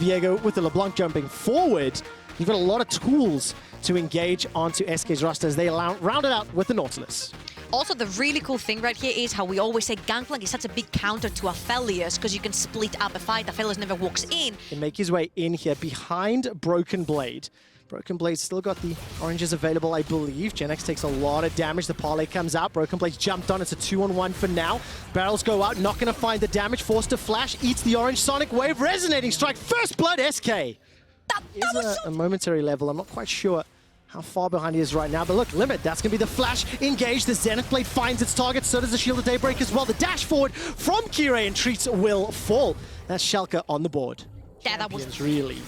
Diego with the LeBlanc jumping forward. You've got a lot of tools to engage onto SK's roster as they round it out with the Nautilus. Also, the really cool thing right here is how we always say Gangplank is such a big counter to Aphelios because you can split up a fight. Aphelios never walks in. Can make his way in here behind Broken Blade. Broken Blade's still got the oranges available, I believe. Gen-X takes a lot of damage. The parlay comes out. Broken Blade's jumped on. It's a 2-on-1 for now. Barrels go out. Not going to find the damage. Forced to flash. Eats the orange. Sonic Wave. Resonating Strike. First Blood SK. That is a momentary level. I'm not quite sure how far behind he is right now. But look, Limit. That's going to be the flash. Engage. The Zenith Blade finds its target. So does the Shield of Daybreak as well. The dash forward from Kirei and Treats will fall. That's Schalke on the board. Yeah, that was really.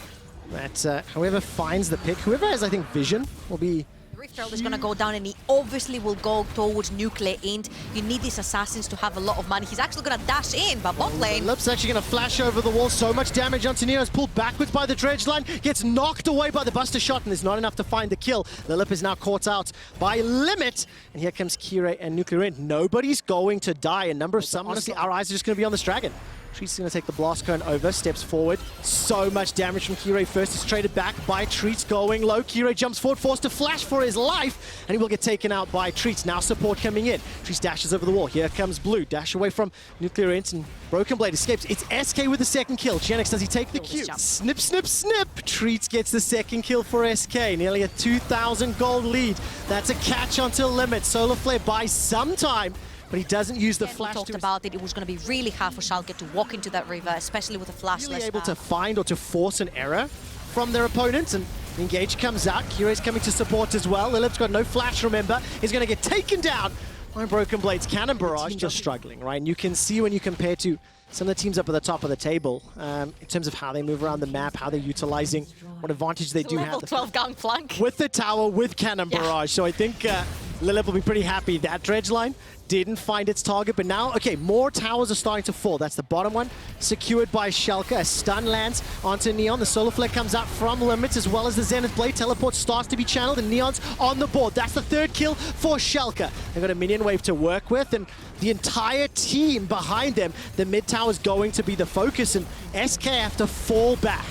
That whoever finds the pick, whoever has, I think, vision, will be... Rift Herald is going to go down, and he obviously will go towards Nuclear Int. You need these assassins to have a lot of money. He's actually going to dash in, but bot lane... Lip's actually going to flash over the wall. So much damage onto Neo. Is pulled backwards by the dredge line. Gets knocked away by the Buster Shot, and there's not enough to find the kill. The Lip is now caught out by Limit. And here comes Kirei and Nuclear Int. Nobody's going to die. A number of some. Honestly, our eyes are just going to be on this dragon. Treats is going to take the blast cone over, steps forward. So much damage from Kirei. First is traded back by Treats going low. Kirei jumps forward, forced to flash for his life, and he will get taken out by Treats. Now support coming in. Treats dashes over the wall. Here comes Blue. Dash away from Nuclear Int, and Broken Blade escapes. It's SK with the second kill. Gen-X, does he take the Q? Snip, snip, snip. Treats gets the second kill for SK. Nearly a 2,000 gold lead. That's a catch until Limit. Solar Flare buys some time, but he doesn't use the flash. We talked about it. It was going to be really hard for Schalke to walk into that river, especially with a flash. Really able to find or to force an error from their opponents, and Engage comes out. Kirei's coming to support as well. Lilip's got no flash, remember. He's going to get taken down by Broken Blade's Cannon Barrage. Just struggling, right? And you can see when you compare to some of the teams up at the top of the table, in terms of how they move around the map, how they're utilizing what advantage they do have. Level 12 Gangplank. With the tower, with Cannon Barrage. So I think Lilip will be pretty happy. That dredge line didn't find its target, but now, okay, more towers are starting to fall. That's the bottom one, secured by Schalke. A stun lands onto Neon. The Solar Flare comes out from Limits, as well as the Zenith Blade. Teleport starts to be channeled, and Neon's on the board. That's the third kill for Schalke. They've got a minion wave to work with, and the entire team behind them. The mid tower is going to be the focus, and SK have to fall back.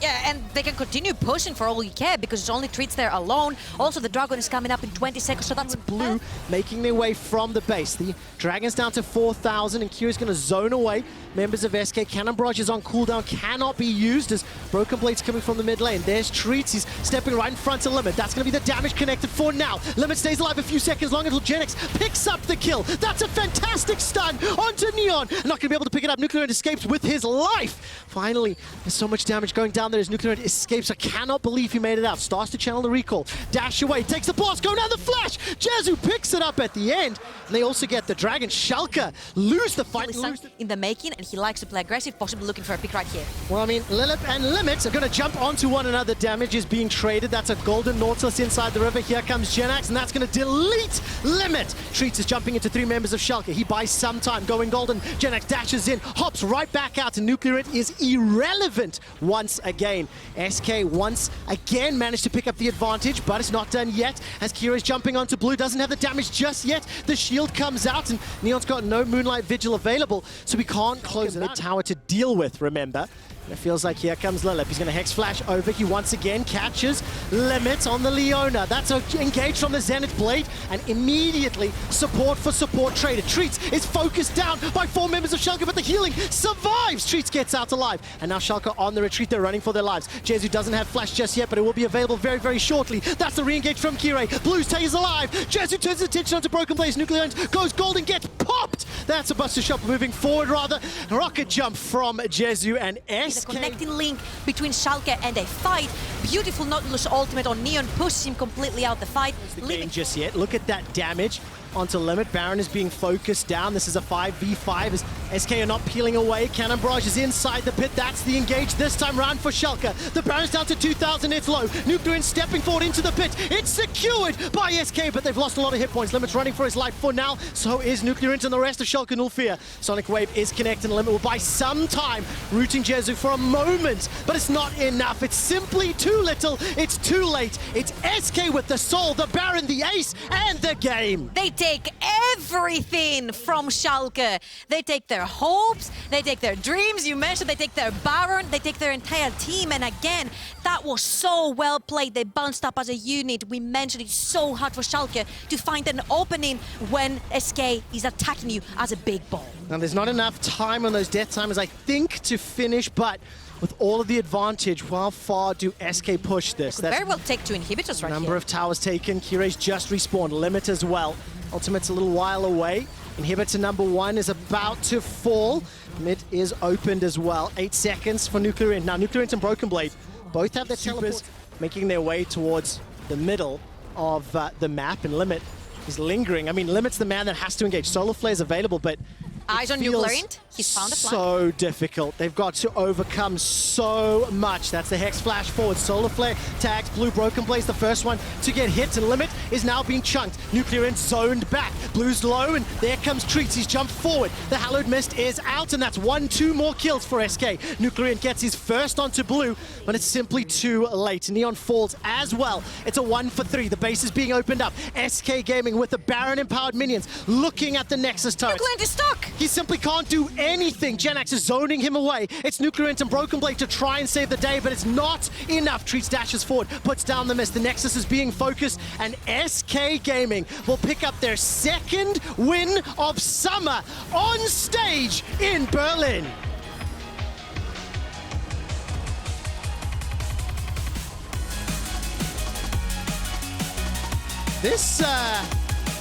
Yeah, and they can continue pushing for all you care because it's only Treats there alone. Also, the Dragon is coming up in 20 seconds, so that's Blue making their way from the base. The Dragon's down to 4,000, and Kirei's going to zone away members of SK. Cannon Barrage is on cooldown, cannot be used as Broken Blade's coming from the mid lane. There's Treats, he's stepping right in front of Limit. That's going to be the damage connected for now. Limit stays alive a few seconds longer until Gen-X picks up the kill. That's a fantastic stun onto Neon. Not going to be able to pick it up. Nuclear Int escapes with his life. Finally, there's so much damage going down there as Nuclear Int escapes. I cannot believe he made it out. Starts to channel the recall. Dash away, takes the blast, go down the flash. Jezu picks it up at the end. And they also get the Dragon. Schalke lose the fight. In the making, and he likes to play aggressive, possibly looking for a pick right here. Well, I mean, Lilip and Limit are going to jump onto one another. Damage is being traded. That's a golden Nautilus inside the river. Here comes Gen-X, and that's going to delete Limit. Treats is jumping into three members of Schalke. He buys some time, going golden. Gen-X dashes in, hops right back out, and Nuclear Int is irrelevant once again. SK once again managed to pick up the advantage, but it's not done yet as Kirei's jumping onto Blue. Doesn't have the damage just yet. The shield comes out, and Neon's got no Moonlight Vigil available, so we can't close mid tower to deal with, remember. And it feels like here comes Lilip. He's going to Hex Flash over. He once again catches Limit on the Leona. That's engaged from the Zenith Blade, and immediately support for support traded. Treats is focused down by four members of Schalke, but the healing survives. Treats gets out alive, and now Schalke on the retreat. They're running for their lives. Jezu doesn't have Flash just yet, but it will be available very, very shortly. That's the re-engage from Kirei. Blue stays alive. Jezu turns his attention onto Broken Blaze. Nuclear Int goes golden, gets popped. That's a Buster Shot moving forward, rather. Rocket jump from Jezu and SK. The connecting link between Schalke and a fight. Beautiful Nautilus ultimate on Neon pushes him completely out the fight. Leaving just yet. Look at that damage onto Limit. Baron is being focused down. This is a 5v5 as SK are not peeling away. Cannon Barrage is inside the pit. That's the engage this time round for Schalke. The Baron's down to 2,000. It's low. Nuclear Int stepping forward into the pit. It's secured by SK, but they've lost a lot of hit points. Limit's running for his life for now. So is Nuclear Int and the rest of Schalke null fear. Sonic Wave is connecting. Limit will buy some time, rooting Jezu for a moment, but it's not enough. It's simply too little. It's too late. It's SK with the soul, the Baron, the ace, and the game. They take take everything from Schalke. They take their hopes, they take their dreams, you mentioned, they take their Baron, they take their entire team, and again, that was so well played. They bounced up as a unit. We mentioned it's so hard for Schalke to find an opening when SK is attacking you as a big ball. Now, there's not enough time on those death timers, I think, to finish, but with all of the advantage, how far do SK push this? Could very well take 2 inhibitors right here. Number of towers taken. Kirei's just respawned. Limit as well. Ultimate's a little while away. Inhibitor number 1 is about to fall. Mid is opened as well. 8 seconds for Nuclear Int. Now, Nuclear Int and Broken Blade both have their teleport, making their way towards the middle of the map, and Limit is lingering. I mean, Limit's the man that has to engage. Solar Flare is available, but eyes on Nuclear Int. He's found a flank. So difficult. They've got to overcome so much. That's the Hex flash forward. Solar Flare tags Blue. Broken Blade's the first one to get hit, and Limit is now being chunked. Nuclear Int zoned back. Blue's low, and there comes Treats. He's jumped forward. The Hallowed Mist is out, and that's 2 more kills for SK. Nuclear Int gets his first onto Blue, but it's simply too late. Neon falls as well. It's a 1 for 3. The base is being opened up. SK Gaming with the Baron-empowered minions looking at the Nexus turrets. Nuclear Int is stuck. He simply can't do anything. Genax is zoning him away. It's Nuclear Int and Broken Blade to try and save the day, but it's not enough. Treats dashes forward, puts down the mist. The Nexus is being focused, and SK Gaming will pick up their 2nd win of summer on stage in Berlin.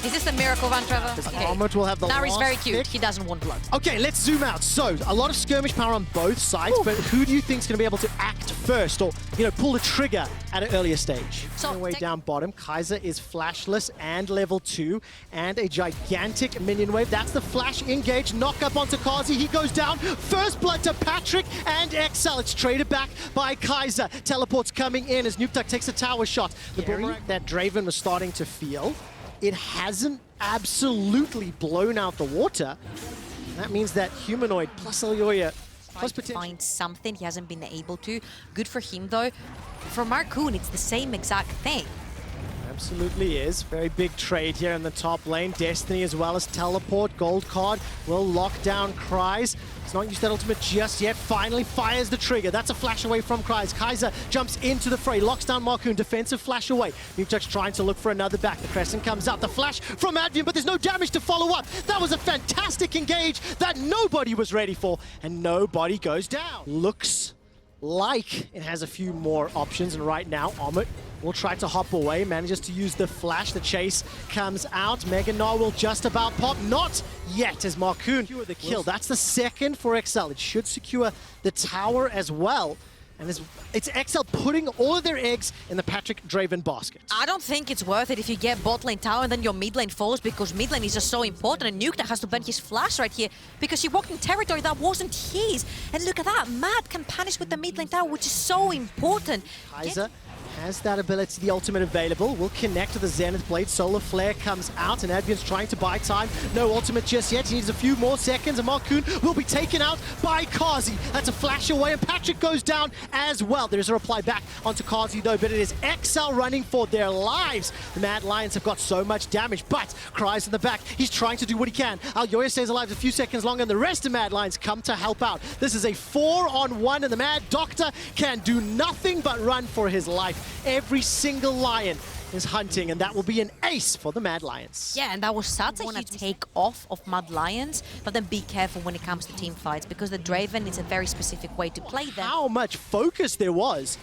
Is this the miracle van, Trevor? Armored will have the Nari's last very cute. pick. He doesn't want blood. Okay, let's zoom out. So, a lot of skirmish power on both sides, but who do you think is going to be able to act first, or, you know, pull the trigger at an earlier stage? So, way down bottom, Kaiser is flashless and level 2, and a gigantic minion wave. That's the flash engage. Knock up onto Kazi. He goes down. First blood to Patrick and XL. It's traded back by Kaiser. Teleports coming in as Nukeduck takes a tower shot. The boomerang that Draven was starting to feel, it hasn't absolutely blown out the water. That means that Humanoid plus Alioya plus potential. Find something he hasn't been able to. Good for him though. For Marcoon, it's the same exact thing. Absolutely is. Very big trade here in the top lane. Destiny as well as Teleport. Gold card will lock down Cries. It's not used that ultimate just yet. Finally fires the trigger. That's a flash away from Cries. Kaiser jumps into the fray. Locks down Marcoon. Defensive flash away. Nukeduck's trying to look for another back. The Crescent comes out. The flash from Advian, but there's no damage to follow up. That was a fantastic engage that nobody was ready for, and nobody goes down. Looks like it has a few more options, and right now Omit will try to hop away, manages to use the flash. The chase comes out. Mega Gnar will just about pop. Not yet, as Marcoon secure the kill. That's the 2nd for XL. It should secure the tower as well. And it's XL putting all of their eggs in the Patrick Draven basket. I don't think it's worth it if you get bot lane tower and then your mid lane falls, because mid lane is just so important, and Nukeduck has to bend his flash right here because he walked in territory that wasn't his. And look at that, Mad can punish with the mid lane tower, which is so important. Kaiser has that ability, the ultimate available. Will connect to the Zenith Blade. Solar Flare comes out, and Advian's trying to buy time. No ultimate just yet. He needs a few more seconds, and Marcoon will be taken out by Kazi. That's a flash away, and Patrick goes down as well. There's a reply back onto Kazi, though, but it is XL running for their lives. The Mad Lions have got so much damage, but Cries in the back. He's trying to do what he can. Alioya stays alive a few seconds longer, and the rest of Mad Lions come to help out. This is a 4-on-1, and the Mad Doctor can do nothing but run for his life. Every single Lion is hunting, and that will be an ace for the Mad Lions. Yeah, and that was such a huge take off of Mad Lions, but then be careful when it comes to team fights, because the Draven is a very specific way to play them. How much focus there was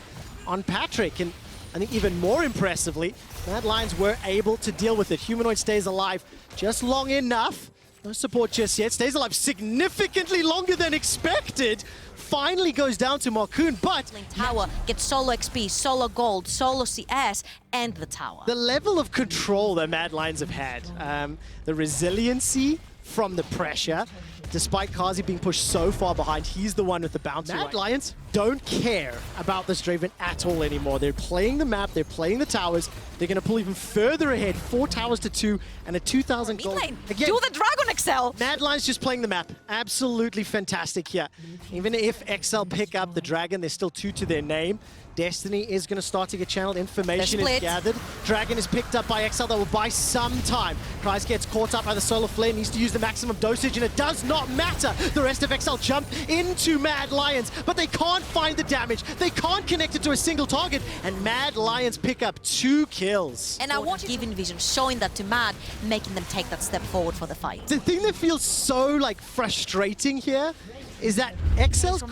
on Patrick, and I think even more impressively, Mad Lions were able to deal with it. Humanoid stays alive just long enough. No support just yet. Stays alive significantly longer than expected. Finally goes down to Marcoon, but tower gets solo XP, solo gold, solo CS, and the tower. The level of control that Mad Lions have had, the resiliency from the pressure, despite Kazi being pushed so far behind, he's the one with the bounty. Mad Lions don't care about this Draven at all anymore. They're playing the map, they're playing the towers. They're going to pull even further ahead, 4 towers to 2 and a 2,000 gold. Again, do the Dragon XL. Mad Lions just playing the map. Absolutely fantastic here. Even if XL pick up the Dragon, there's still 2 to their name. Destiny is going to start to get channeled. Information is gathered. Dragon is picked up by XL. That will buy some time. Kryze gets caught up by the Solar Flare. Needs to use the maximum dosage, and it does not matter. The rest of XL jump into Mad Lions, but they can't find the damage. They can't connect it to a single target, and Mad Lions pick up 2 kills. And I want Given Vision showing that to Mad, making them take that step forward for the fight. The thing that feels so frustrating here is that XL's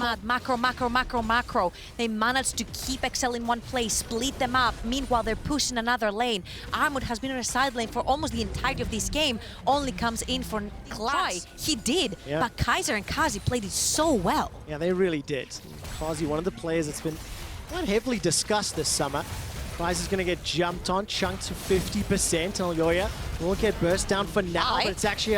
macro. They managed to keep XL in one place, split them up. Meanwhile, they're pushing another lane. Armut has been on a side lane for almost the entirety of this game, only comes in for Cry. He did, but Kaiser and Kazi played it so well. Yeah, they really did. Kazi, one of the players that's been quite heavily discussed this summer. Kryze is going to get jumped on, chunked to 50%. Alyoya will get burst down for now, but it's actually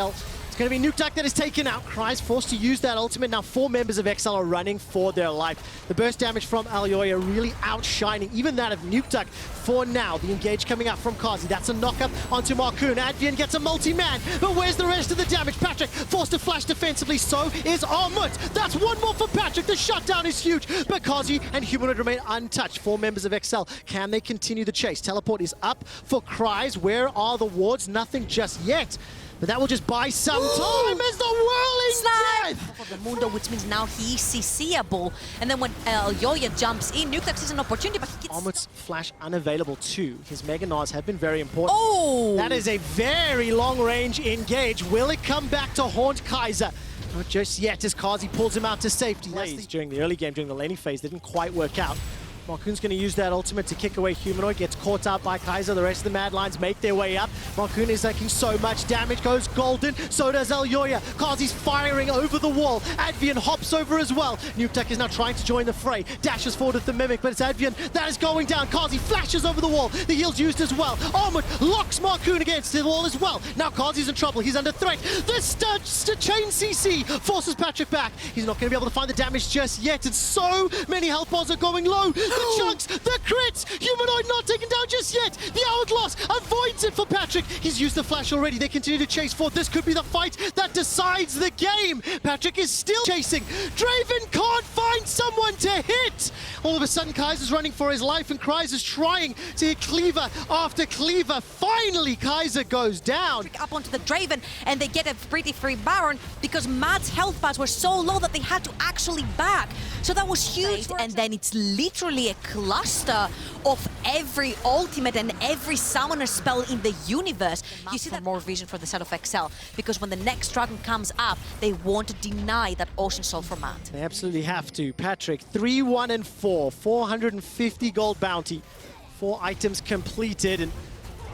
it's going to be Nukeduck that is taken out. Kryze forced to use that ultimate. Now 4 members of XL are running for their life. The burst damage from Alyoya really outshining even that of Nukeduck for now. The engage coming out from Kazi. That's a knockup onto Marcoon. Advian gets a multi-man, but where's the rest of the damage? Patrick forced to flash defensively, so is Armut. That's 1 more for Patrick. The shutdown is huge, but Kazi and Humanoid remain untouched. 4 members of XL. Can they continue the chase? Teleport is up for Kryze. Where are the wards? Nothing just yet. But that will just buy some time as the whirling death! For the Mundo, which means now he's CCable. And then when Alyoya jumps in, Nukeduck sees an opportunity, but he gets... Armut's flash unavailable too. His Mega Nars have been very important. Oh! That is a very long-range engage. Will it come back to haunt Kaiser? Not just yet, as Kazi pulls him out to safety. During the early game, during the laning phase, didn't quite work out. Marcoon's going to use that ultimate to kick away Humanoid, gets caught out by Kaiser. The rest of the Mad Lions make their way up. Marcoon is taking so much damage, goes golden, so does Alyoya. Kazi's firing over the wall. Advian hops over as well. Nukeduck is now trying to join the fray. Dashes forward with the Mimic, but it's Advian that is going down. Kazi flashes over the wall. The heal's used as well. Armut locks Marcoon against the wall as well. Now Kazi's in trouble. He's under threat. The chain CC forces Patrick back. He's not going to be able to find the damage just yet, and so many health bars are going low. The chunks, the crits, Humanoid not taken down just yet. The Hourglass avoids it for Patrick. He's used the flash already. They continue to chase forward. This could be the fight that decides the game. Patrick is still chasing. Draven can't find someone to hit. All of a sudden, Kaiser's running for his life, and Kryze is trying to hit cleaver after cleaver. Finally, Kaiser goes down. Up onto the Draven, and they get a pretty free Baron because Mad's health bars were so low that they had to actually back. So that was huge. And then it's literally a cluster of every ultimate and every summoner spell in the universe. You see that more vision for the side of XL, because when the next dragon comes up, they want to deny that Ocean Soul for Matt. They absolutely have to. Patrick, 3-1-4, 450 gold bounty, 4 items completed, and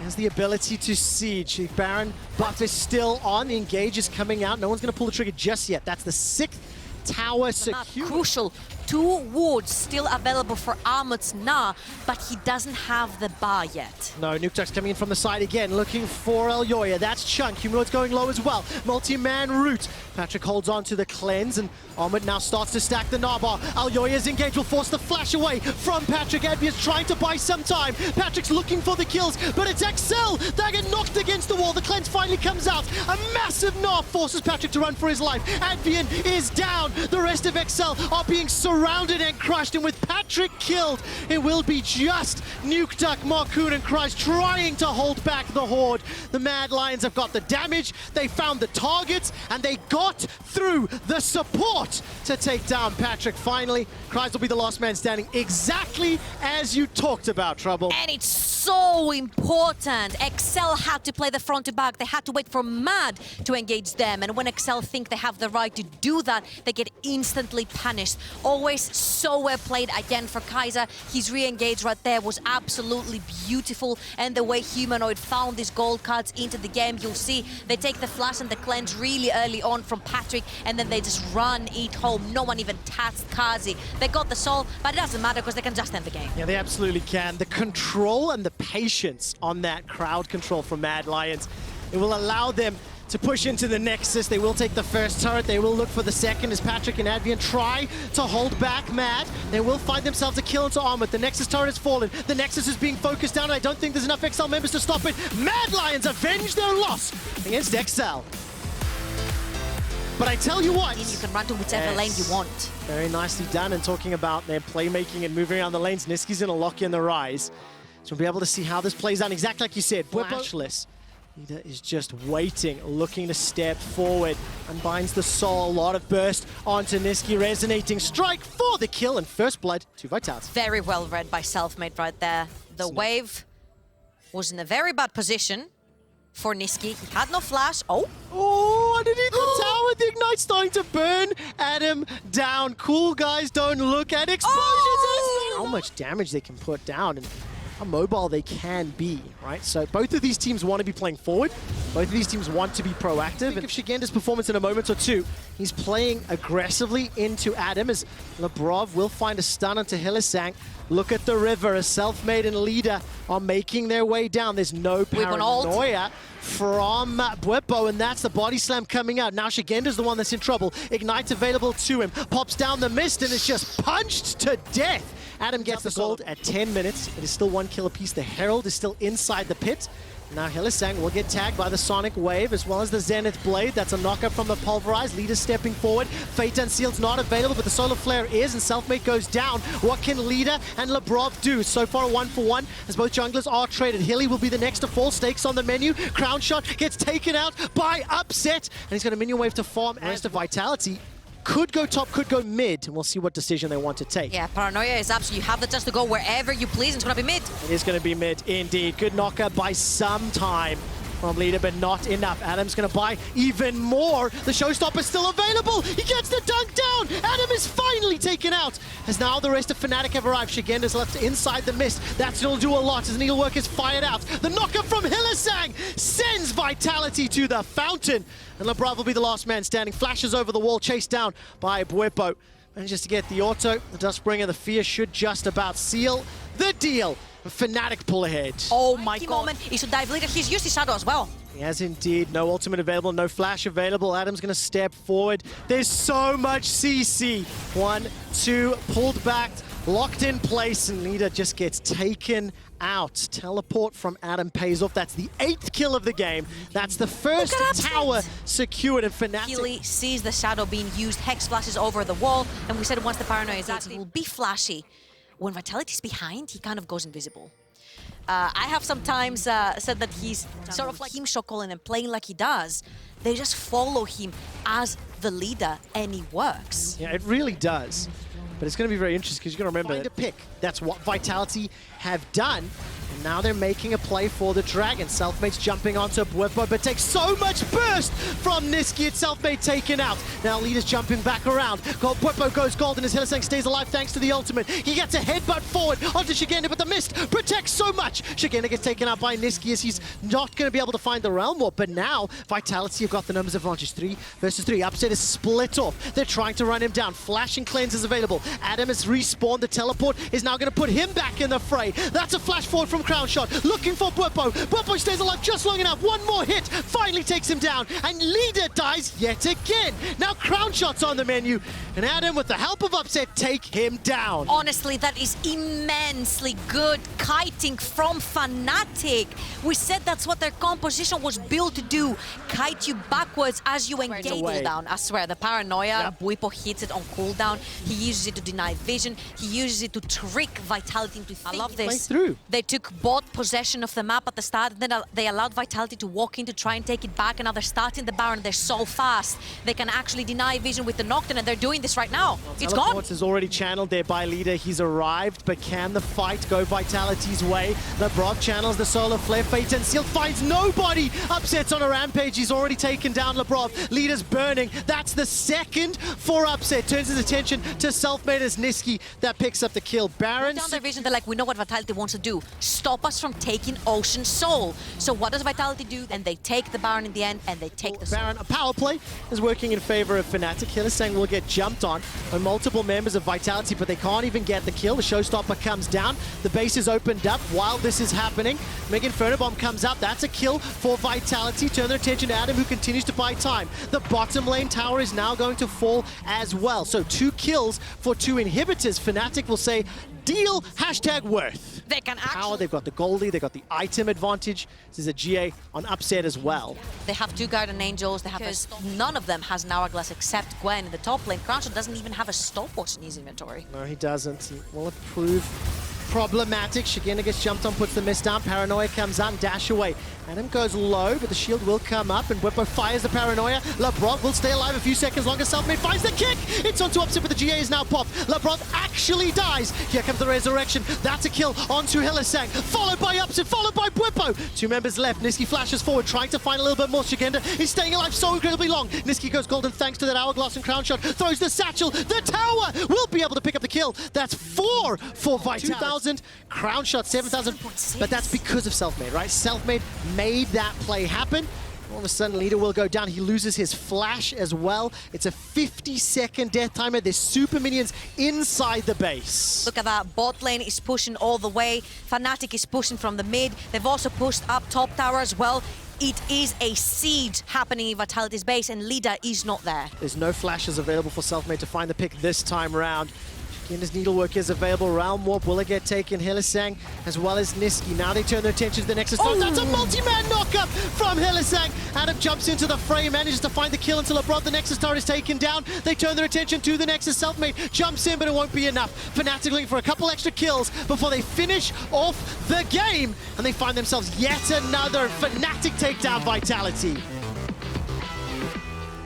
has the ability to siege. The Baron buff is still on. The engage is coming out. No one's going to pull the trigger just yet. That's the 6th tower secure. Crucial. 2 wards still available for Armut's Nah, but he doesn't have the bar yet. No, Nukeduck's coming in from the side again, looking for Alyoya. That's Chunk. Humanoid's going low as well. Multi-man route. Patrick holds on to the cleanse, and Armut now starts to stack the Nah bar. Alyoya's engage will force the flash away from Patrick. Advian's trying to buy some time. Patrick's looking for the kills, but it's XL that get knocked against the wall. The cleanse finally comes out. A massive Nah forces Patrick to run for his life. Advian is down. The rest of XL are being surrounded and crushed, and with Patrick killed, it will be just Nukeduck, Marcoon, and Kryze trying to hold back the Horde. The Mad Lions have got the damage, they found the targets, and they got through the support to take down Patrick. Finally, Kryze will be the last man standing, exactly as you talked about, Trouble. And it's so important. XL had to play the front to back. They had to wait for Mad to engage them, and when XL think they have the right to do that, they get instantly punished. Always so well played again for Kaiser. His re-engage right there was absolutely beautiful, and the way Humanoid found these gold cards into the game, you'll see they take the flash and the cleanse really early on from Patrick, and then they just run it home. No one even touched Kazi. They got the soul, but it doesn't matter because they can just end the game. Yeah, they absolutely can. The control and the patience on that crowd control from Mad Lions, it will allow them to push into the Nexus. They will take the first turret. They will look for the second as Patrick and Advian try to hold back Mad. They will find themselves a kill into Armut. The Nexus turret has fallen. The Nexus is being focused down, and I don't think there's enough XL members to stop it. Mad Lions avenge their loss against XL. But I tell you what, You can run to whichever lane you want. very nicely done. And talking about their playmaking and moving around the lanes, Niski's going to lock in the Rise. So we'll be able to see how this plays out. Exactly like you said, flashless. Leader is just waiting, looking to step forward. Unbinds the soul, a lot of burst onto Niski, resonating strike for the kill, and first blood to Vitality. Very well read by Selfmade right there. The wave was in a very bad position for Niski. He had no flash. Oh, underneath the tower, the Ignite's starting to burn Adam down. Cool guys don't look at explosions. How much damage they can put down and how mobile they can be, right? So both of these teams want to be playing forward. Both of these teams want to be proactive. Think of Shigenda's performance in a moment or two. He's playing aggressively into Adam as Labrov will find a stun onto Hylissang. Look at the river as Selfmade and Leader are making their way down. There's no paranoia from Bwipo, and that's the body slam coming out. Now Shigenda's the one that's in trouble. Ignite available to him. Pops down the mist and is just punched to death. Adam gets the gold at 10 minutes. It is still 1 kill apiece. The Herald is still inside the pit. Now Hylissang will get tagged by the Sonic Wave as well as the Zenith Blade. That's a knockup from the Pulverize. Leader stepping forward. Fate Unsealed's not available, but the Solar Flare is, and Selfmade goes down. What can Leader and Labrov do? So far a 1-for-1 as both junglers are traded. Hilly will be the next to fall. Stakes on the menu. Crown Shot gets taken out by Upset, and he's got a minion wave to farm. The rest of Vitality could go top, could go mid, and we'll see what decision they want to take. Yeah, Paranoia is absolutely, you have the chance to go wherever you please. It's going to be mid. It is going to be mid, indeed. Good knockup by some time from Leader, but not enough. Adam's going to buy even more. The Showstopper's still available. He gets the dunk down. Adam is finally taken out. As now the rest of Fnatic have arrived. Shigenda's left inside the mist. That's going to do a lot as Needlework is fired out. The knockup from Hylissang sends Vitality to the fountain. And Labrov will be the last man standing. Flashes over the wall, chased down by Bwipo. Manages to get the auto. The Dustbringer, the Fear should just about seal the deal. Fnatic pull ahead. Oh my god. He should dive Leader. He's used his shadow as well. He has indeed. No ultimate available, no flash available. Adam's going to step forward. There's so much CC. 1, 2, pulled back, locked in place, and Leader just gets taken out. Teleport from Adam pays off. That's the 8th kill of the game. That's the first tower secured, and Fnatic. Healy sees the shadow being used. Hex flashes over the wall, and we said once the Paranoia is out, he will be flashy. When Vitality's behind, he kind of goes invisible. I have sometimes said that he's sort of like him shot calling and playing like he does. They just follow him as the leader, and he works. Yeah, it really does. But it's going to be very interesting because you're going to remember find a pick. That's what Vitality have done. And now they're making a play for the Dragon. Selfmade's jumping onto Bwipo, but takes so much burst from Niski. It's Selfmade taken out. Now Leader's jumping back around. Bwipo goes golden as Hylissang stays alive thanks to the ultimate. He gets a headbutt forward onto Shigenda, but the mist protects so much. Shigenda gets taken out by Niski as he's not going to be able to find the Realm Warp. But now Vitality have got the numbers advantage. 3 versus 3. Upset is split off. They're trying to run him down. Flashing Cleanse is available. Adam has respawned. The teleport is now going to put him back in the fray. That's a flash forward from Crown Shot. Looking for Bwipo. Bwipo stays alive just long enough. One more hit. Finally takes him down. And Leader dies yet again. Now Crown Shot's on the menu. And Adam, with the help of Upset, take him down. Honestly, that is immensely good kiting from Fnatic. We said that's what their composition was built to do. Kite you backwards as you engage. Cooldown. I swear, the Paranoia, Bwipo hits it on cooldown. He uses it to deny vision. He uses it to trick Vitality into thinking. I love this. They took bot possession of the map at the start, and then they allowed Vitality to walk in to try and take it back, and now they're starting the Baron. They're so fast. They can actually deny vision with the Nocturne, and they're doing this right now. Well, it's gone. Teleports is already channeled there by Leader. He's arrived, but can the fight go Vitality's way? Labrov channels the Solar Flare. Fate Unsealed finds nobody. Upset's on a rampage. He's already taken down Labrov. Leader's burning. That's the second for Upset. Turns his attention to Selfmade as Niski that picks up the kill. Baron down their vision. They're like, we know what Vitality wants to do. Stop stop us from taking Ocean Soul. So what does Vitality do? And they take the Baron in the end, and they take the Soul. Baron, a power play is working in favor of Fnatic. Hylissang will get jumped on by multiple members of Vitality, but they can't even get the kill. The Showstopper comes down. The base is opened up while this is happening. Mega Inferno Bomb comes out. That's a kill for Vitality. Turn their attention to Adam, who continues to buy time. The bottom lane tower is now going to fall as well. So 2 kills for 2 inhibitors. Fnatic will say, deal, #worth. They can Power, actually... they've got the Goldie, they've got the item advantage. This is a GA on upset as well. They have 2 Guardian Angels. They have none of them has an Hourglass except Gwen in the top lane. Cruncher doesn't even have a stopwatch in his inventory. No, he doesn't. He will prove problematic. Shigena gets jumped on, puts the mist down. Paranoia comes out and dash away. Adam goes low, but the shield will come up, and Whippo fires the Paranoia. LeBron will stay alive a few seconds longer. Selfmade finds the kick. It's onto Upset, but the GA is now popped. LeBron actually dies. Here comes the Resurrection. That's a kill onto Hylissang, followed by Upset, followed by Whippo. 2 members left. Niski flashes forward, trying to find a little bit more. Shigenda is staying alive so incredibly long. Niski goes golden thanks to that Hourglass and Crown Shot. Throws the satchel. The tower will be able to pick up the kill. That's 4 for Vitality. 2,000. Crown Shot, 7,000. But that's because of Selfmade, right? Selfmade made that play happen. All of a sudden, Leader will go down. He loses his flash as well. It's a 50-second death timer. There's super minions inside the base. Look at that. Bot lane is pushing all the way. Fnatic is pushing from the mid. They've also pushed up top tower as well. It is a siege happening in Vitality's base, and Lida is not there. There's no flashes available for Selfmade to find the pick this time around. His needlework is available. Realm Warp will it get taken. Hylissang as well as Niski. Now they turn their attention to the Nexus. Oh, that's a multi-man knockup from Hylissang. Adam jumps into the fray, manages to find the kill until LeBron. The Nexus turret is taken down. They turn their attention to the Nexus. Selfmade jumps in, but it won't be enough. Fnatic looking for a couple extra kills before they finish off the game. And they find themselves yet another Fnatic takedown Vitality.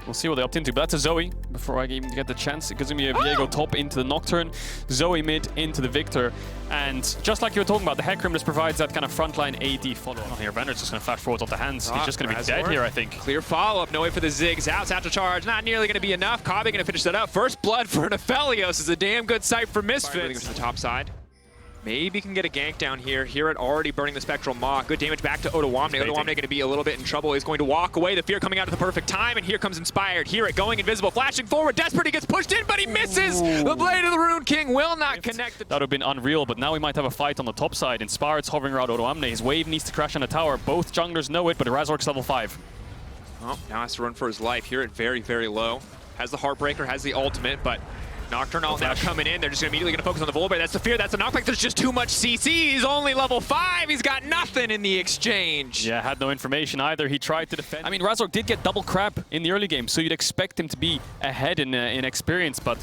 We'll see what they opt into, but that's a Zoe. Before I even get the chance, it gives me a Viego top into the Nocturne, Zoe mid into the Victor, and just like you were talking about, the Hecarim just provides that kind of frontline AD follow-on here. Vander's just going to flash forward off the hands. He's just going to be dead here, I think. Clear follow-up, no way for the Ziggs. Out, satchel charge, not nearly going to be enough. Kabe going to finish that up. First blood for an Aphelios is a damn good sight for Misfits. To the top side. Maybe can get a gank down here. Here already burning the Spectral Maw. Good damage back to Odoamne. Odoamne going to be a little bit in trouble. He's going to walk away. The fear coming out at the perfect time, and here comes Inspired. Here it going invisible, flashing forward. Desperate, he gets pushed in, but he misses. Ooh. The Blade of the Rune King will not connect. That would have been unreal, but now we might have a fight on the top side. Inspired's hovering around Odoamne. His wave needs to crash on the tower. Both junglers know it, but Razork's level 5. Oh, now has to run for his life. Here at very, very low. Has the Heartbreaker, has the ultimate, but Nocturne now coming in. They're just immediately going to focus on the Volibear. That's the fear. That's the knockback. There's just too much CC. He's only level 5. He's got nothing in the exchange. Yeah, had no information either. He tried to defend. I mean, Razork did get double crab in the early game, so you'd expect him to be ahead in experience, but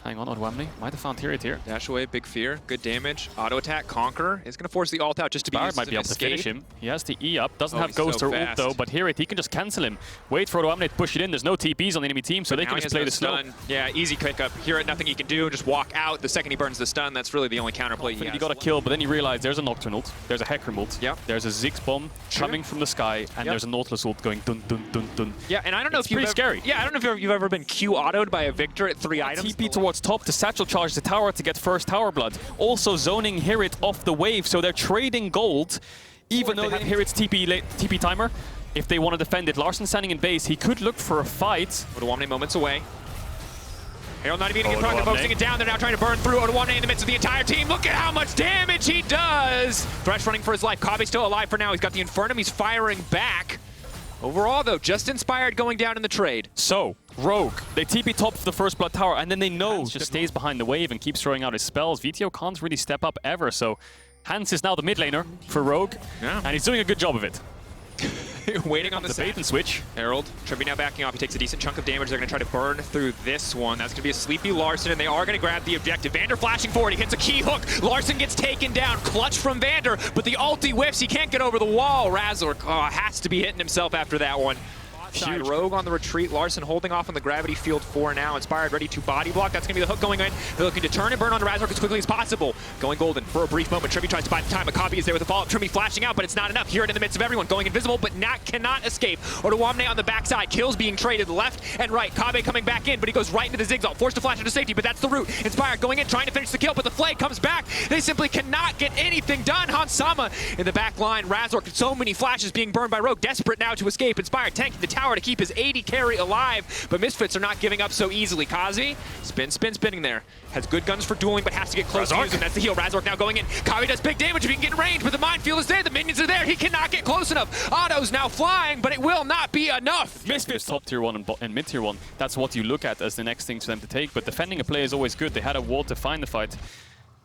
hang on, Odoamne might have found Tyriot here. Dash away, big fear, good damage. Auto attack, Conqueror is going to force the ult out just to be used might be able to finish him. He has the E up, doesn't have Ghost or ult though, but Tyriot, he can just cancel him. Wait for Odoamne to push it in. There's no TPs on the enemy team, so they can just play the stun. Yeah, easy pick up. Here at nothing he can do, just walk out. The second he burns the stun, that's really the only counterplay he has. He got a kill, but then he realized there's a Nocturne ult, there's a Hecarim ult, yep. There's a Ziggs bomb coming from the sky, and there's a Nautilus ult going dun dun dun dun. Yeah, and I don't know if you've scary. Yeah, I don't know if you've ever been Q-autoed by a Victor at 3 items. TP towards top to satchel charge the tower to get first tower blood. Also zoning Hirit off the wave, so they're trading gold, even though they have Hirit's TP timer. If they want to defend it, Larson standing in base, he could look for a fight. Odoamne moments away. Herald not even getting product, focusing it down. They're now trying to burn through Odoamne in the midst of the entire team. Look at how much damage he does! Thresh running for his life. Kabe's still alive for now. He's got the Infernum. He's firing back. Overall, though, just Inspired going down in the trade. So, Rogue, they TP top for the first blood tower, and then they know Hans just stays behind the wave and keeps throwing out his spells. VTO can't really step up ever, so Hans is now the mid laner for Rogue, and he's doing a good job of it. Waiting on the bait and switch. Herald, Trippy now backing off. He takes a decent chunk of damage. They're going to try to burn through this one. That's going to be a sleepy Larson, and they are going to grab the objective. Vander flashing forward. He hits a key hook. Larson gets taken down. Clutch from Vander, but the ulti whiffs. He can't get over the wall. Razork has to be hitting himself after that one. side. Huge. Rogue on the retreat. Larson holding off on the gravity field 4 now. Inspired ready to body block. That's going to be the hook going in. They're looking to turn and burn onto Razork as quickly as possible. Going golden for a brief moment. Trimby tries to buy the time. Akabi is there with a follow-up. Trimby flashing out, but it's not enough. Hear it in the midst of everyone. Going invisible, but cannot escape. Odoamne on the backside. Kills being traded left and right. Kabe coming back in, but he goes right into the Zigzag. Forced to flash into safety, but that's the route. Inspired going in, trying to finish the kill, but the flag comes back. They simply cannot get anything done. Hansama in the back line. Razork, so many flashes being burned by Rogue. Desperate now to escape. Inspired tanking the tower to keep his 80 carry alive, but Misfits are not giving up so easily. Kazi, spinning there. Has good guns for dueling, but has to get close to use them. That's the heal. Razork now going in. Kabi does big damage if he can get in range, but the minefield is there. The minions are there. He cannot get close enough. Otto's now flying, but it will not be enough. Misfits top tier 1 and mid tier 1. That's what you look at as the next thing for them to take. But defending a play is always good. They had a ward to find the fight.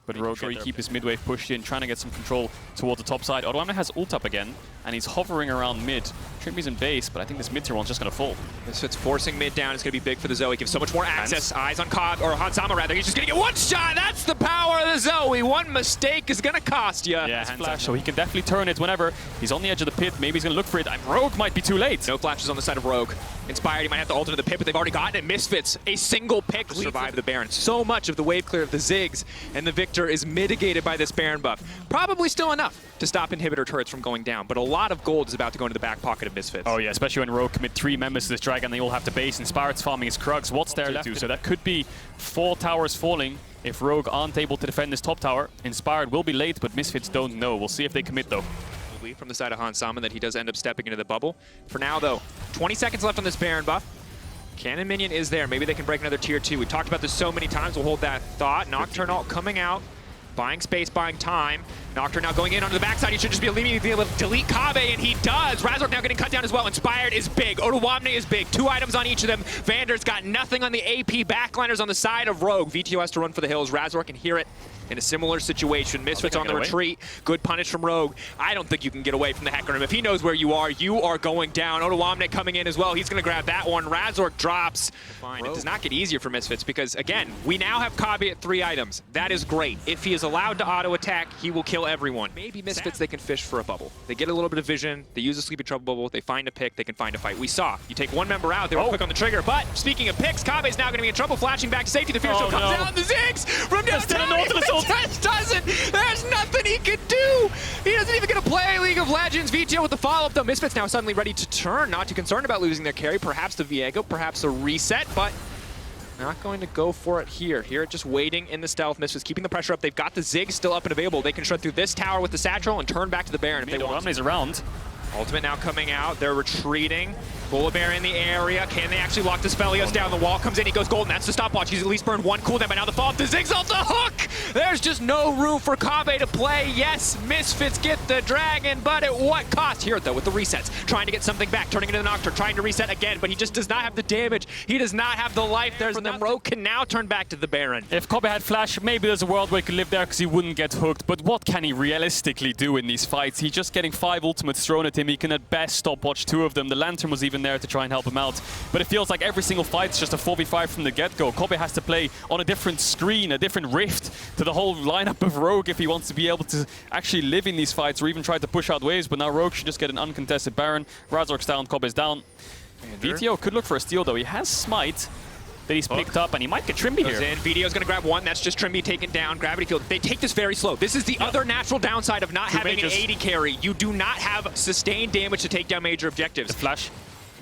But Rogue keep his mid wave pushed in, trying to get some control towards the top side. Odoamne has ult up again, and he's hovering around mid. Trimby's in base, but I think this mid tier one's just going to fall. Misfits forcing mid down is going to be big for the Zoe. Gives so much more access. Eyes on Cobb, or Hansama rather. He's just going to get one shot. That's the power of the Zoe. One mistake is going to cost you. Yeah, flash, so he can definitely turn it whenever. He's on the edge of the pit. Maybe he's going to look for it. Rogue might be too late. No flashes on the side of Rogue. Inspired, he might have to ult into the pit, but they've already gotten it. Misfits, a single pick to survive the Baron. So much of the wave clear of the Ziggs, and the Victor is mitigated by this Baron buff. Probably still enough to stop inhibitor turrets from going down, but a lot of gold is about to go into the back pocket of Misfits. Oh yeah, especially when Rogue commit 3 members to this dragon, they all have to base. Inspired's farming his Krugs. What's there left to do? So that could be 4 towers falling if Rogue aren't able to defend this top tower. Inspired will be late, but Misfits don't know. We'll see if they commit though. From the side of Hansama that he does end up stepping into the bubble. For now though, 20 seconds left on this Baron buff. Cannon minion is there. Maybe they can break another tier 2. We talked about this so many times. We'll hold that thought. Nocturnal coming out. Buying space, buying time. Nocturne now going in onto the backside. He should just be able to delete Kabe, and he does. Razork now getting cut down as well. Inspired is big. Odoamne is big. 2 items on each of them. Vander's got nothing on the AP. Backliners on the side of Rogue. VTO has to run for the hills. Razork can hear it. In a similar situation, Misfits on the retreat. Good punish from Rogue. I don't think you can get away from the Hecarim. If he knows where you are going down. Odoamne coming in as well. He's going to grab that one. Razork drops. Fine. It does not get easier for Misfits because, again, we now have Kabe at 3 items. That is great. If he is allowed to auto-attack, he will kill everyone. Maybe Misfits, they can fish for a bubble. They get a little bit of vision. They use a Sleepy Trouble bubble. They find a pick. They can find a fight. We saw. You take 1 member out. They were quick on the trigger. But speaking of picks, Kabe's now going to be in trouble. Flashing back to safety. The Fear Show comes out. The Ziggs from downtown. Doesn't. There's nothing he can do. He doesn't even get to play League of Legends. VTO with the follow-up, though. Misfits now suddenly ready to turn. Not too concerned about losing their carry. Perhaps the Viego, perhaps a reset, but not going to go for it here. Here, just waiting in the stealth. Misfits keeping the pressure up. They've got the Zig still up and available. They can shred through this tower with the Satchel and turn back to the Baron if they want. Romney's around. Ultimate now coming out. They're retreating. Bullabear in the area. Can they actually lock this Felios down? The wall comes in. He goes golden. That's the stopwatch. He's at least burned 1 cooldown. But now the follow-up to Ziggs off the hook. There's just no room for Kabe to play. Yes, Misfits get the dragon, but at what cost? Here, though, with the resets. Trying to get something back. Turning into the Nocturne. Trying to reset again, but he just does not have the damage. He does not have the life. There's the Rogue can now turn back to the Baron. If Kabe had flash, maybe there's a world where he could live there because he wouldn't get hooked. But what can he realistically do in these fights? He's just getting 5 ultimates thrown at him. He can at best stopwatch 2 of them. The Lantern was even there to try and help him out. But it feels like every single fight's just a 4v5 from the get-go. Kabe has to play on a different screen, a different rift to the whole lineup of Rogue if he wants to be able to actually live in these fights or even try to push out waves. But now Rogue should just get an uncontested Baron. Razork's down, Kabe's down. VTO could look for a steal though. He has Smite that he's picked up, and he might get Trimby here. VTO's going to grab 1. That's just Trimby taken down. Gravity field. They take this very slow. This is the other natural downside of not having an 80 carry. You do not have sustained damage to take down major objectives. The flash.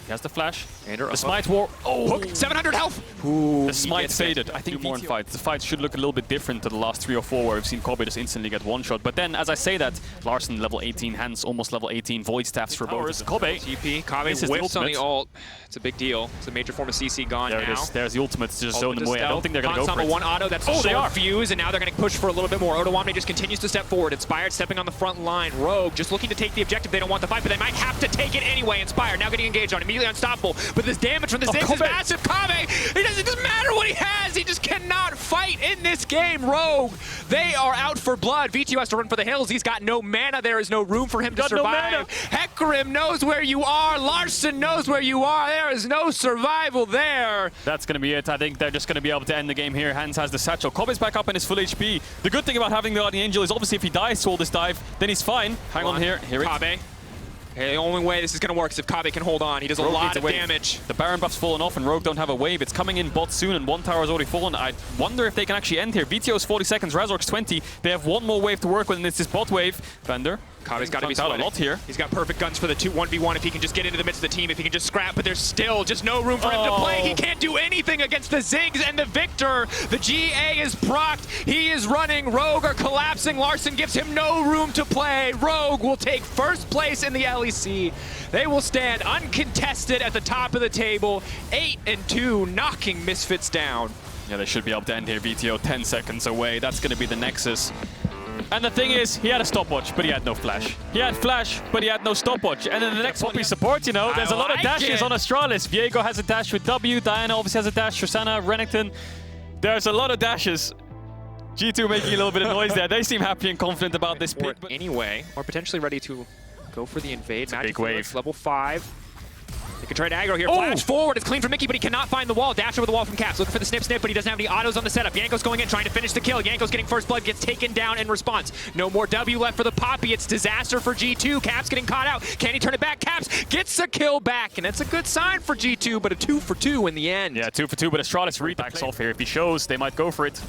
He has the flash. The Smite war. Oh, hook. 700 health. Ooh, the Smite faded. I think more in fights. The fights should look a little bit different to the last 3 or 4 where we've seen Kabe just instantly get 1 shot. But then, as I say that, Larson level 18, Hans almost level 18, Void Staffs for both. Kabe. TP. Kabe whiffs on the ult. It's a big deal. It's a major form of CC gone now. There it is. There's the ultimate to just zone them away. I don't think they're going to go for it. 1 auto. That's they are. Fuse, and now they're going to push for a little bit more. Odoamne just continues to step forward. Inspired stepping on the front line. Rogue just looking to take the objective. They don't want the fight, but they might have to take it anyway. Inspired now getting engaged on. Immediately unstoppable. But this damage from the Ziggs is massive. Kabe, it doesn't matter what he has. He just cannot fight in this game. Rogue, they are out for blood. VTO has to run for the hills. He's got no mana. There is no room for him to survive. No Hecarim knows where you are. Larson knows where you are. There is no survival there. That's going to be it. I think they're just going to be able to end the game here. Hans has the Satchel. Kabe's back up in his full HP. The good thing about having the Guardian Angel is obviously if he dies to all this dive, then he's fine. Hang on here. Here Kabe. Okay, the only way this is going to work is if Kabe can hold on. He does a lot of damage. The Baron buff's fallen off and Rogue don't have a wave. It's coming in bot soon and one tower has already fallen. I wonder if they can actually end here. VTO's 40 seconds, Razork's 20. They have one more wave to work with and it's this bot wave. Vander. Kabe's got to be out a lot here. He's got perfect guns for the 1v1 if he can just get into the midst of the team, if he can just scrap, but there's still just no room for him to play. He can't do anything against the Ziggs and the Victor. The GA is procced. He is running. Rogue are collapsing. Larson gives him no room to play. Rogue will take first place in the LEC. They will stand uncontested at the top of the table, 8-2, knocking Misfits down. Yeah, they should be able to end here. VTO 10 seconds away. That's going to be the Nexus. And the thing is, he had a stopwatch, but he had no flash. He had flash, but he had no stopwatch. And then the next one we support, you know, there's a lot of dashes on Astralis. Viego has a dash with W, Diana obviously has a dash, Shosanna, Renekton. There's a lot of dashes. G2 making a little bit of noise there. They seem happy and confident about this pick. Anyway, or potentially ready to go for the invade. It's a big wave. Level 5. They can try to aggro here. Flash forward. It's clean for Mickey, but he cannot find the wall. Dash over the wall from Caps. Looking for the snip, but he doesn't have any autos on the setup. Yanko's going in, trying to finish the kill. Yanko's getting first blood, gets taken down in response. No more W left for the Poppy. It's disaster for G2. Caps getting caught out. Can he turn it back? Caps gets a kill back, and that's a good sign for G2, but a 2 for 2 in the end. Yeah, 2 for 2, but Astralis rebacks off here. If he shows, they might go for it.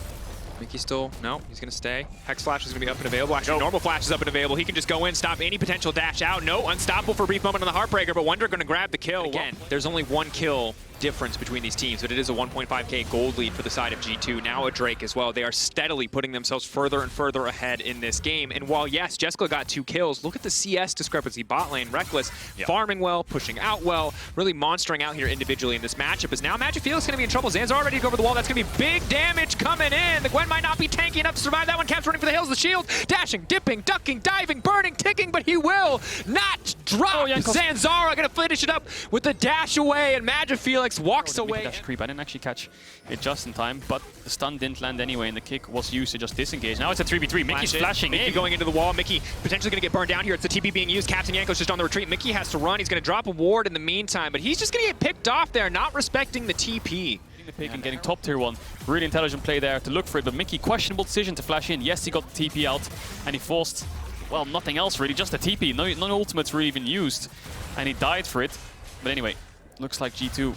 Mickey still, no, he's going to stay. Hex Flash is going to be up and available. Actually, normal Flash is up and available. He can just go in, stop any potential dash out. No, unstoppable for a brief moment on the Heartbreaker, but Wonder going to grab the kill. Again, there's only one kill difference between these teams, but it is a 1.5k gold lead for the side of G2. Now a Drake as well. They are steadily putting themselves further and further ahead in this game. And while, yes, Jessica got 2 kills, look at the CS discrepancy. Bot lane, Reckless, farming well, pushing out well, really monstering out here individually in this matchup. Is now Magic Felix going to be in trouble. Zanzar ready to go over the wall. That's going to be big damage coming in. The Gwen might not be tanky enough to survive that one. Caps running for the hills. The shield, dashing, dipping, ducking, diving, burning, ticking, but he will not drop. Zanzara going to finish it up with the dash away, and Magic Felix walks away. Creep. I didn't actually catch it just in time, but the stun didn't land anyway, and the kick was used to just disengage. Now it's a 3v3. Mickey's flashing Mickey going into the wall. Mickey potentially going to get burned down here. It's the TP being used. Captain Yanko's just on the retreat. Mickey has to run. He's going to drop a ward in the meantime, but he's just going to get picked off there, not respecting the TP. The pick and getting top tier 1. Really intelligent play there to look for it, but Mickey, questionable decision to flash in. Yes, he got the TP out, and he forced, well, nothing else really, just a TP. No ultimates were even used, and he died for it. But anyway, looks like G2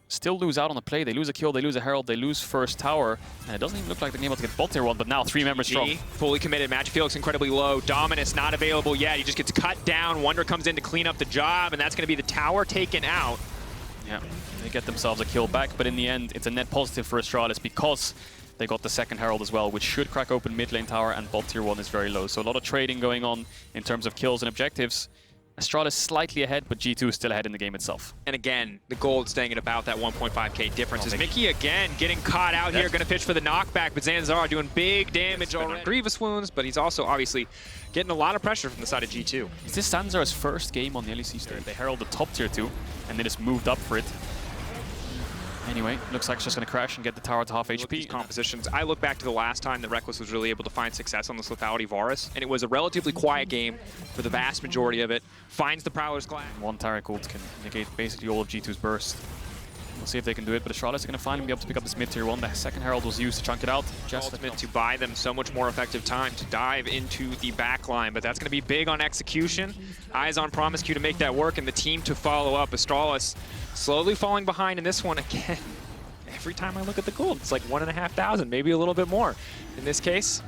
still lose out on the play. They lose a kill, they lose a Herald, they lose first tower, and it doesn't even look like they're able to get bot tier 1, but now 3 members strong. Fully committed. Magic Felix incredibly low. Dominus not available yet. He just gets cut down. Wonder comes in to clean up the job, and that's going to be the tower taken out. Yeah, they get themselves a kill back, but in the end, it's a net positive for Astralis because they got the second Herald as well, which should crack open mid lane tower, and bot tier 1 is very low. So a lot of trading going on in terms of kills and objectives. Astralis slightly ahead, but G2 is still ahead in the game itself. And again, the gold staying at about that 1.5k difference. Is Mickey again getting caught out here, going to pitch for the knockback, but Zanzar doing big damage already. Grievous wounds, but he's also obviously getting a lot of pressure from the side of G2. Is this Zanzar's first game on the LEC stage? They herald the top tier 2, and they just moved up for it. Anyway, looks like it's just going to crash and get the tower to half HP. Compositions. I look back to the last time that Reckless was really able to find success on this Lethality Varus, and it was a relatively quiet game for the vast majority of it. Finds the Prowler's Glass. One Taric ult can negate basically all of G2's burst. We'll see if they can do it, but Astralis are going to finally be able to pick up this mid tier 1. The second Herald was used to chunk it out. Just ultimate to buy them so much more effective time to dive into the back line, but that's going to be big on execution. Eyes on Promisecue to make that work, and the team to follow up. Astralis slowly falling behind in this one again. Every time I look at the gold, it's like 1,500, maybe a little bit more. In this case,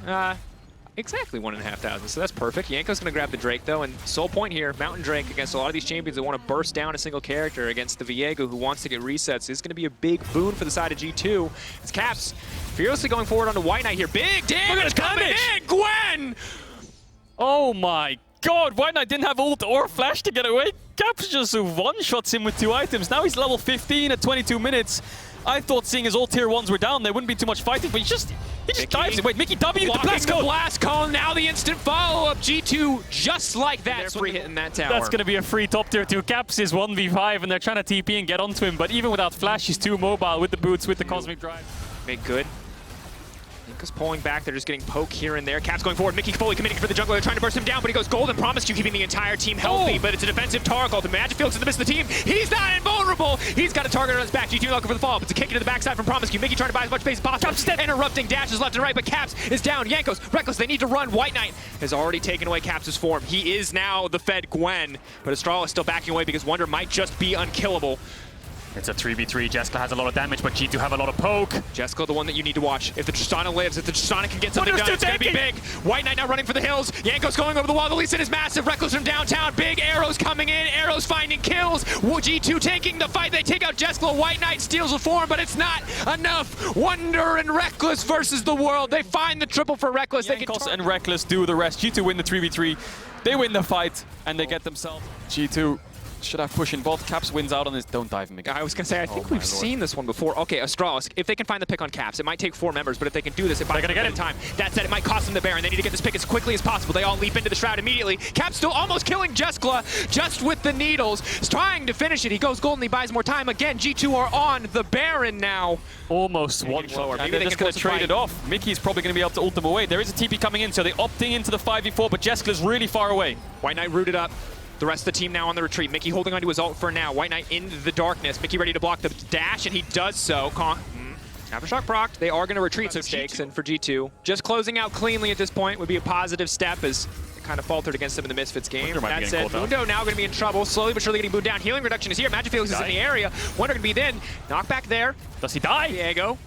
exactly 1,500, so that's perfect. Yanko's going to grab the Drake, though, and sole point here, Mountain Drake against a lot of these champions that want to burst down a single character against the Viego who wants to get resets is going to be a big boon for the side of G2. It's Caps fearlessly going forward onto White Knight here. Big damage coming in! Gwen! Oh my god, White Knight didn't have ult or flash to get away. Caps just one-shots him with 2 items. Now he's level 15 at 22 minutes. I thought seeing as all tier 1s were down, there wouldn't be too much fighting, but he just dives in. Wait, Mickey W the blast cone! Blast cone, now the instant follow-up. G2 just like that. They're free hitting that tower. That's going to be a free top tier 2. Caps is 1v5, and they're trying to TP and get onto him, but even without flash, he's too mobile with the boots, with the Cosmic Drive. Make good. Yanko's pulling back. They're just getting poke here and there. Caps going forward. Mickey fully committing for the jungle. They're trying to burst him down, but he goes golden. Promised you, keeping the entire team healthy, but it's a defensive target. The Magic Felix in the midst of the team. He's not invulnerable. He's got a target on his back. G2 looking for the follow-up. It's a kick into the backside from Promise you. Mickey trying to buy as much space as possible. Caps interrupting dashes left and right, but Caps is down. Yanko's reckless. They need to run. White Knight has already taken away Caps' form. He is now the Fed Gwen, but Astralis is still backing away because Wonder might just be unkillable. It's a 3v3. Jessica has a lot of damage, but G2 have a lot of poke. Jessica, the one that you need to watch. If the Tristana lives, if the Tristana can get something done, it's going to be big. White Knight now running for the hills. Yanko's going over the wall. The Lee Sin is massive. Reckless from downtown. Big arrows coming in. Arrows finding kills. G2 taking the fight. They take out Jessica. White Knight steals the form, but it's not enough. Wonder and Reckless versus the world. They find the triple for Reckless. Yankos and Reckless do the rest. G2 win the 3v3. They win the fight, and they get themselves. G2 should have push in both. Caps wins out on this. Don't dive him again. I was going to say, I think we've seen this one before. Okay, Astralis, if they can find the pick on Caps, it might take 4 members, but if they can do this, it might get in time. That said, it might cost them the Baron. They need to get this pick as quickly as possible. They all leap into the Shroud immediately. Caps still almost killing Jeskla just with the needles. He's trying to finish it. He goes golden, he buys more time. Again, G2 are on the Baron now. Almost one shot. Maybe they're they just can going to trade it off. Mickey's probably going to be able to ult them away. There is a TP coming in, so they're opting into the 5v4, but Jeskala's really far away. White Knight rooted up. The rest of the team now on the retreat. Mickey holding onto his ult for now. White Knight in the darkness. Mickey ready to block the dash, and he does so. Aftershock procced. They are going to retreat some stakes, and for G2, just closing out cleanly at this point would be a positive step as it kind of faltered against them in the Misfits game. That said, Mundo now going to be in trouble. Slowly but surely getting moved down. Healing reduction is here. Magic Felix is in the area. Wonder going to be then. Knockback there. Does he die? Diego.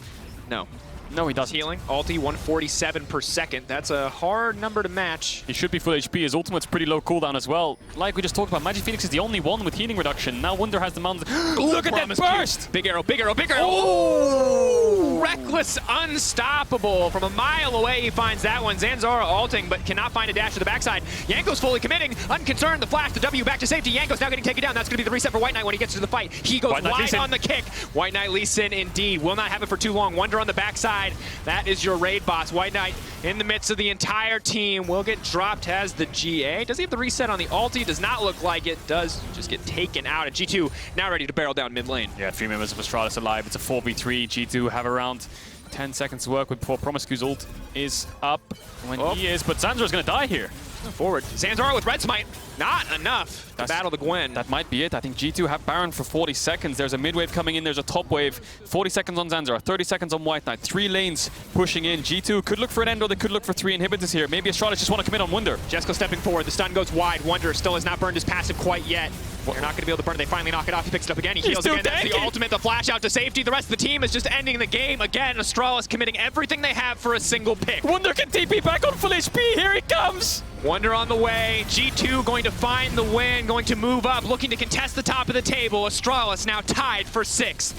No. No, he doesn't. Healing. Ulti 147 per second. That's a hard number to match. He should be full HP. His ultimate's pretty low cooldown as well. Like we just talked about, Magic Phoenix is the only one with healing reduction. Now Wonder has the mount. Look at that burst! Big arrow, big arrow, big arrow. Oh! Reckless, unstoppable. From a mile away, he finds that one. Zanzara ulting, but cannot find a dash to the backside. Yanko's fully committing. Unconcerned, the flash, the W back to safety. Yanko's now getting taken down. That's going to be the reset for White Knight when he gets to the fight. He goes wide on the kick. White Knight Lee Sin indeed. Will not have it for too long. Wonder on the backside. That is your raid boss. White Knight in the midst of the entire team will get dropped as the GA. Does he have the reset on the ulti? Does not look like it. Does just get taken out. And G2 now ready to barrel down mid lane. Yeah, 3 members of Astralis alive. It's a 4v3. G2 have around 10 seconds to work with before Promiscue's ult is up. When he is, but Zanzara's going to die here. Forward. Zanzara with Red Smite. Not enough to battle the Gwen. That might be it. I think G2 have Baron for 40 seconds. There's a mid wave coming in. There's a top wave. 40 seconds on Zanzara. 30 seconds on White Knight. 3 lanes pushing in. G2 could look for an end, or they could look for 3 inhibitors here. Maybe Astralis just want to commit on Wonder. Jessica stepping forward. The stun goes wide. Wonder still has not burned his passive quite yet. They're not going to be able to burn it. They finally knock it off. He picks it up again. He heals again. That's the ultimate. The flash out to safety. The rest of the team is just ending the game. Again, Astralis committing everything they have for a single pick. Wonder can TP back on full HP. Here he comes. Wonder on the way. G2 going to find the win, going to move up, looking to contest the top of the table. Astralis now tied for 6th.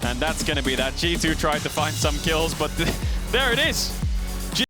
And that's going to be that. G2 tried to find some kills, but there it is.